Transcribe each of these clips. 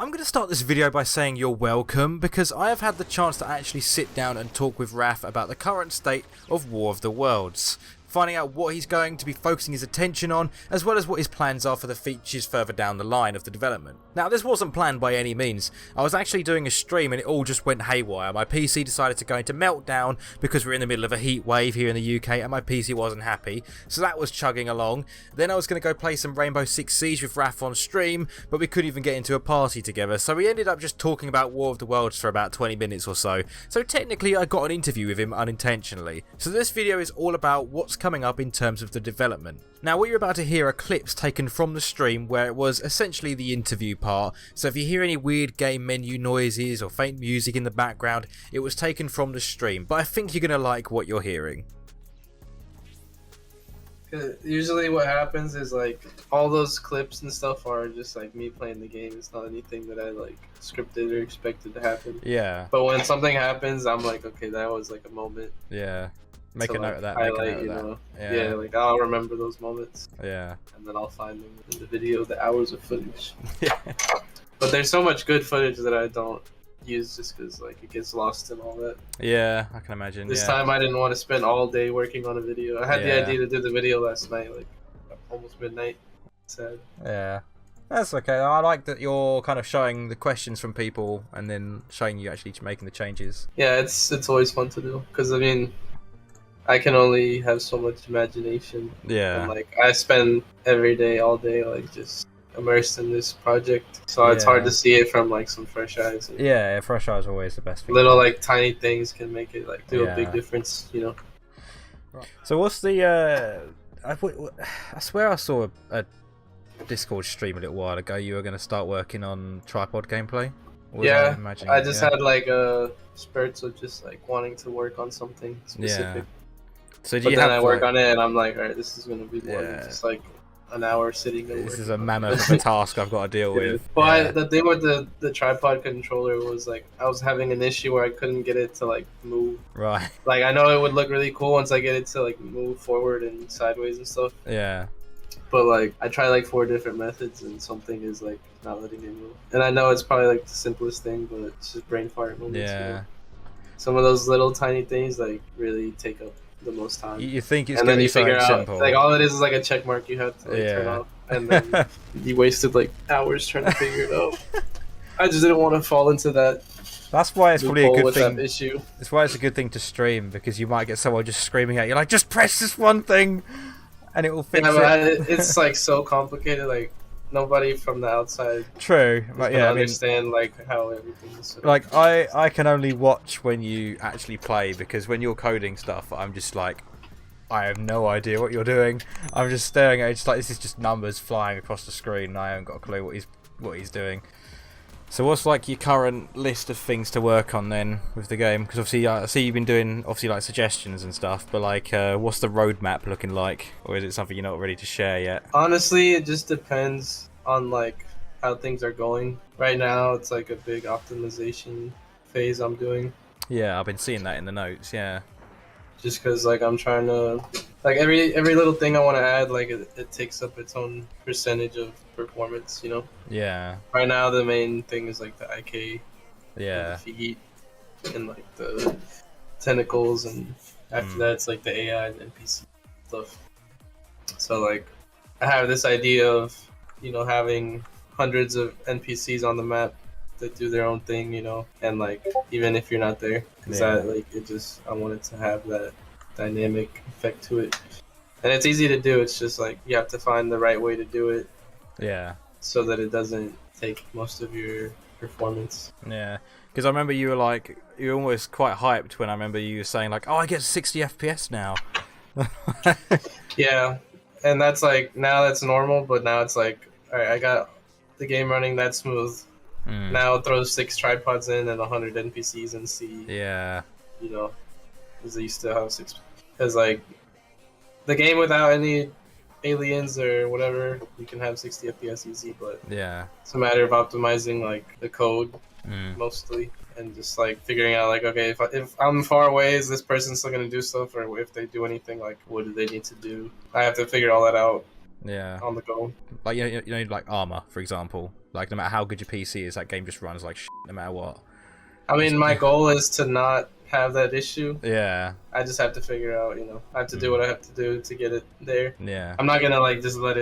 I'm going to start this video by saying you're welcome, because I have had the chance to actually sit down and talk with Raph about the current state of War of the Worlds, finding out what he's going to be focusing his attention on, as well as what his plans are for the features further down the line of the development. Now, this wasn't planned by any means. I was actually doing a stream and it all just went haywire. My PC decided to go into meltdown because we're in the middle of a heat wave here in the UK and my PC wasn't happy, so that was chugging along. Then I was going to go play some Rainbow Six Siege with Raph on stream, but we couldn't even get into a party together, so we ended up just talking about War of the Worlds for about 20 minutes or so. So technically I got an interview with him unintentionally. So this video is all about what's coming up in terms of the development. Now, what you're about to hear are clips taken from the stream where it was essentially the interview part, so if you hear any weird game menu noises or faint music in the background, it was taken from the stream, but I think you're going to like what you're hearing. Usually what happens is like all those clips and stuff are just like me playing the game. It's not anything that I like scripted or expected to happen. Yeah. But when something happens, I'm like, okay, that was like a moment. Yeah. Make a note of that. Highlight, make a note of that. Yeah, like I'll remember those moments. Yeah. And then I'll find them in the video, the hours of footage. Yeah. But there's so much good footage that I don't use just because like it gets lost in all that. Yeah, I can imagine. This time I didn't want to spend all day working on a video. I had the idea to do the video last night, like almost midnight. Sad. Yeah. That's okay. I like that you're kind of showing the questions from people and then showing you actually making the changes. Yeah, it's always fun to do because I mean, I can only have so much imagination. Yeah. And like I spend every day, all day, like just immersed in this project, so it's hard to see it from like some fresh eyes. And yeah, fresh eyes are always the best thing. little like tiny things can make it like do a big difference, you know. Right. So what's the? I swear I saw a Discord stream a little while ago. You were going to start working on tripod gameplay. Yeah, I just had like spurts of just like wanting to work on something specific. Yeah. So do but you then have, I work on it and I'm like, alright, this is gonna be more than just like an hour sitting. This is a mammoth of a task I've got to deal with. But the thing with the tripod controller was like I was having an issue where I couldn't get it to like move. Right. Like I know it would look really cool once I get it to like move forward and sideways and stuff. Yeah. But like I try like 4 different methods and something is like not letting it move. And I know it's probably like the simplest thing, but it's just brain fart moments. Yeah. You know? Some of those little tiny things like really take up the most time. You think it's and going then to be you figure something out simple. like all it is like a check mark you have to like, turn off, and then you wasted like hours trying to figure it out. I just didn't want to fall into that. That's why it's probably a good thing. That issue. That's why it's a good thing to stream, because you might get someone just screaming at you like, just press this one thing, and it will fix it. But it's like so complicated. Like nobody from the outside. True, but yeah, understand like how everything is. Like I can only watch when you actually play, because when you're coding stuff, I'm just like, I have no idea what you're doing. I'm just staring at it, just like this is just numbers flying across the screen, and I haven't got a clue what he's doing. So what's like your current list of things to work on then with the game? Because obviously I see you've been doing obviously like suggestions and stuff, but like what's the roadmap looking like, or is it something you're not ready to share yet? Honestly, it just depends on like how things are going. Right now, it's like a big optimization phase I'm doing. Yeah, I've been seeing that in the notes. Yeah. Just because like I'm trying to like every little thing I want to add, like it takes up its own percentage of performance, you know. Yeah. Right now, the main thing is like the IK, yeah, the feet, and like the tentacles, and after that, it's like the AI and NPC stuff. So like, I have this idea of having hundreds of NPCs on the map that do their own thing, and like even if you're not there, because I want it to have that dynamic effect to it, and it's easy to do. It's just like you have to find the right way to do it. Yeah. So that it doesn't take most of your performance. Yeah, because I remember you were almost quite hyped when I remember you were saying like, oh, I get 60 FPS now. Yeah, and that's like now that's normal, but now it's like, all right, I got the game running that smooth. Now throw 6 tripods in and 100 NPCs and see. Yeah. Because you still have 6. Because like the game without any aliens or whatever, you can have 60 FPS easy, but yeah, it's a matter of optimizing like the code mostly, and just like figuring out like, okay, if I'm far away, is this person still gonna do stuff, or if they do anything, like what do they need to do? I have to figure all that out Yeah. on the go. Like you know, like Armor, for example. Like no matter how good your PC is, that game just runs like shit, no matter what. I mean, my goal is to not have that issue. Yeah. I just have to figure out, I have to do what I have to do to get it there. Yeah. I'm not gonna like just put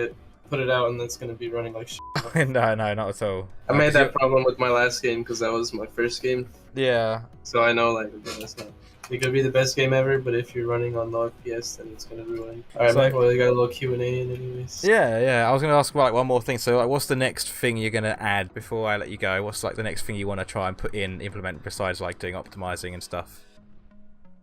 it out and it's gonna be running like shit. No, not at all. I made that problem with my last game because that was my first game. Yeah. So I know, like, again, it's not. It could be the best game ever, but if you're running on low FPS, then it's gonna ruin. All right, Mike. Well, you got a little Q&A in anyways. Yeah. I was gonna ask like one more thing. So, like, what's the next thing you're gonna add before I let you go? What's like the next thing you want to try and implement besides like doing optimizing and stuff?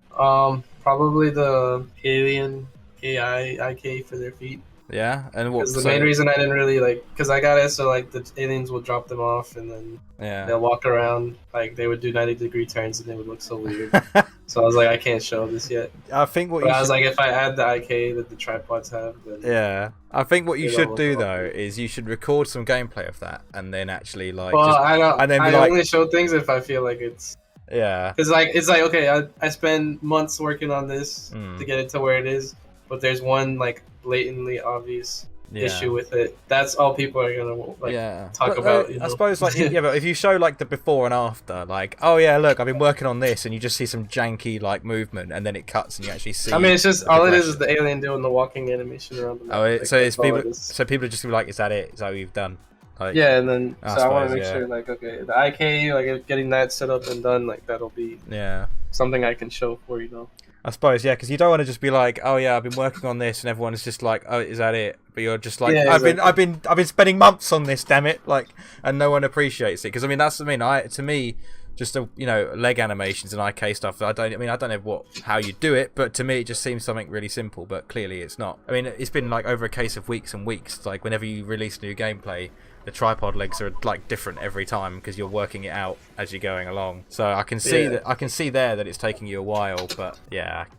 Probably the alien AI IK for their feet. Yeah, and what? Because the main reason I didn't really because I got it so like the aliens will drop them off and then they'll walk around like they would do 90-degree turns and they would look so weird. So I was like, I can't show this yet. I think I was like, if I add the IK that the tripods have, then I think what you should do though is you should record some gameplay of that and then actually like. Well, I only show things if I feel like it's. Yeah. Because it's like okay, I spend months working on this to get it to where it is, but there's one like blatantly obvious issue with it. That's all people are gonna talk about. I suppose like but if you show like the before and after, like oh yeah, look, I've been working on this, and you just see some janky like movement, and then it cuts, and you actually see. I mean, it's just all it is the alien doing the walking animation around the map. So people are just gonna be like, is that it? Is that what you've done? Like, yeah, and then I want to make sure like okay, the IK like getting that set up and done, like that'll be something I can show for I suppose, because you don't want to just be like, oh yeah, I've been working on this, and everyone is just like, oh, is that it? But you're just like, I've been spending months on this, damn it, like, and no one appreciates it because I mean to me, just leg animations and IK stuff. I don't know how you do it, but to me it just seems something really simple. But clearly it's not. I mean, it's been like over a case of weeks and weeks. Like whenever you release new gameplay, the tripod legs are like different every time because you're working it out as you're going along. So I can see that it's taking you a while, but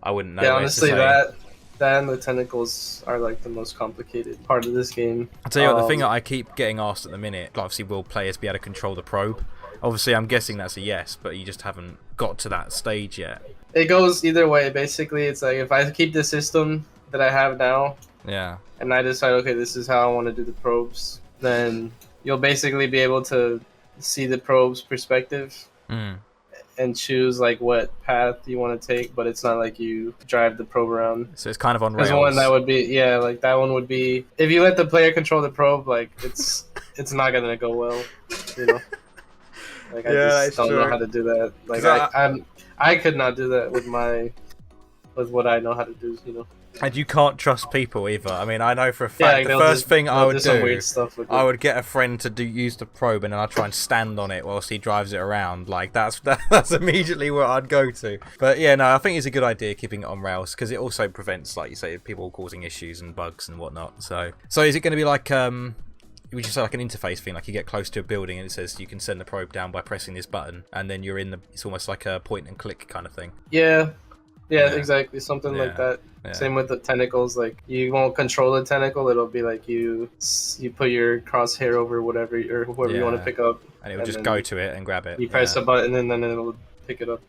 I wouldn't know. Yeah, honestly, that and the tentacles are like the most complicated part of this game. I'll tell you what, the thing that I keep getting asked at the minute, obviously, will players be able to control the probe? Obviously, I'm guessing that's a yes, but you just haven't got to that stage yet. It goes either way. Basically, it's like if I keep the system that I have now, and I decide, okay, this is how I want to do the probes, then you'll basically be able to see the probe's perspective and choose like what path you want to take, but it's not like you drive the probe around. So it's kind of on rails. There's one that would be like that one would be if you let the player control the probe, like it's not gonna go well, Like I just don't know how to do that. Like I could not do that with what I know how to do, And you can't trust people either. I mean, I know for a fact the first thing I would do, I would get a friend to use the probe, and then I'd try and stand on it whilst he drives it around. Like that's immediately where I'd go to. But I think it's a good idea keeping it on rails because it also prevents, like you say, people causing issues and bugs and whatnot. So is it going to be like would you say like an interface thing, like you get close to a building and it says you can send the probe down by pressing this button, and then you're it's almost like a point and click kind of thing? Yeah, exactly, something like that. Same with the tentacles, like you won't control the tentacle, it'll be like you put your crosshair over whatever or whoever you want to pick up, and it will just go to it and grab it. You press a button and then it'll pick it up.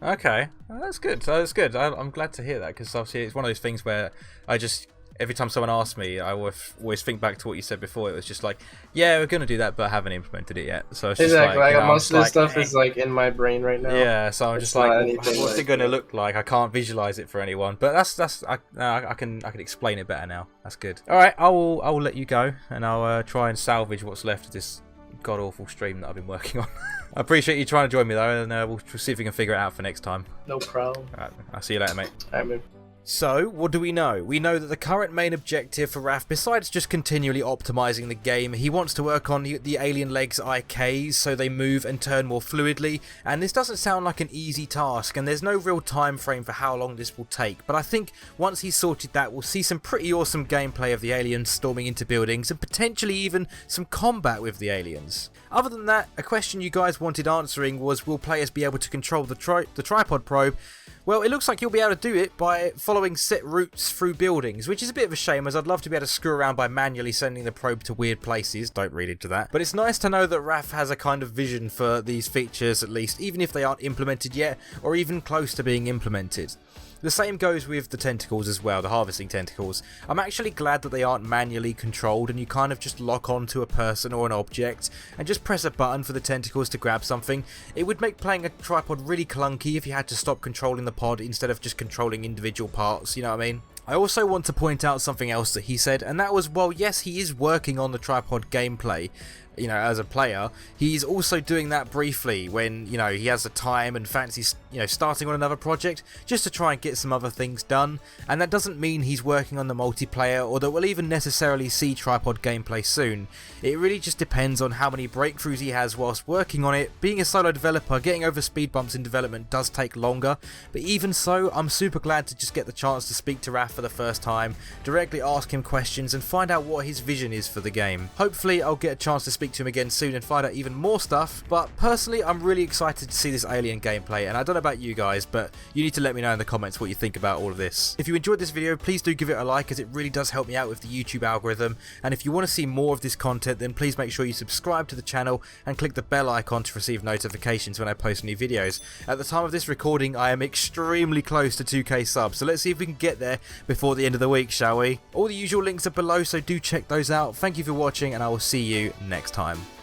Okay, that's good. I'm glad to hear that because obviously it's one of those things where every time someone asks me, I always think back to what you said before. It was just like, yeah, we're going to do that, but I haven't implemented it yet. So it's just like most of this stuff is like in my brain right now. Yeah, so I'm just like, what's it going to look like? I can't visualize it for anyone, but I can explain it better now. That's good. All right, I will let you go, and I'll try and salvage what's left of this god awful stream that I've been working on. I appreciate you trying to join me though, and we'll see if we can figure it out for next time. No problem. All right, I'll see you later, mate. All right, man. So, what do we know? We know that the current main objective for Raph, besides just continually optimizing the game, he wants to work on the alien legs IKs so they move and turn more fluidly, and this doesn't sound like an easy task, and there's no real time frame for how long this will take, but I think once he's sorted that, we'll see some pretty awesome gameplay of the aliens storming into buildings, and potentially even some combat with the aliens. Other than that, a question you guys wanted answering was, will players be able to control the tripod probe? Well, it looks like you'll be able to do it by following set routes through buildings, which is a bit of a shame as I'd love to be able to screw around by manually sending the probe to weird places. Don't read into that. But it's nice to know that Raph has a kind of vision for these features at least, even if they aren't implemented yet, or even close to being implemented. The same goes with the tentacles as well, the harvesting tentacles. I'm actually glad that they aren't manually controlled and you kind of just lock onto a person or an object and just press a button for the tentacles to grab something. It would make playing a tripod really clunky if you had to stop controlling the pod instead of just controlling individual parts, you know what I mean? I also want to point out something else that he said, and that was, well, yes, he is working on the tripod gameplay, you know, as a player. He's also doing that briefly when, you know, he has the time and fancies, you know, starting on another project just to try and get some other things done. And that doesn't mean he's working on the multiplayer or that we'll even necessarily see tripod gameplay soon. It really just depends on how many breakthroughs he has whilst working on it. Being a solo developer, getting over speed bumps in development does take longer, but even so, I'm super glad to just get the chance to speak to Raph for the first time, directly ask him questions and find out what his vision is for the game. Hopefully I'll get a chance to speak to him again soon and find out even more stuff, but personally I'm really excited to see this Alien gameplay, and I don't know about you guys, but you need to let me know in the comments what you think about all of this. If you enjoyed this video, please do give it a like, as it really does help me out with the YouTube algorithm, and if you want to see more of this content, then please make sure you subscribe to the channel and click the bell icon to receive notifications when I post new videos. At the time of this recording, I am extremely close to 2k subs, so let's see if we can get there before the end of the week, shall we? All the usual links are below, so do check those out. Thank you for watching, and I will see you next time.